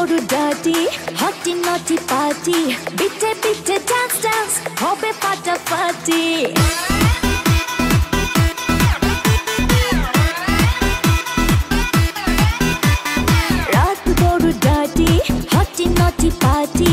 বড় ডাটি হটি নটি পার্টি বিটে বিটে ডান্স ডান্স হবে ফাটাফাটি রাত বড় ডাটি হটি নটি পার্টি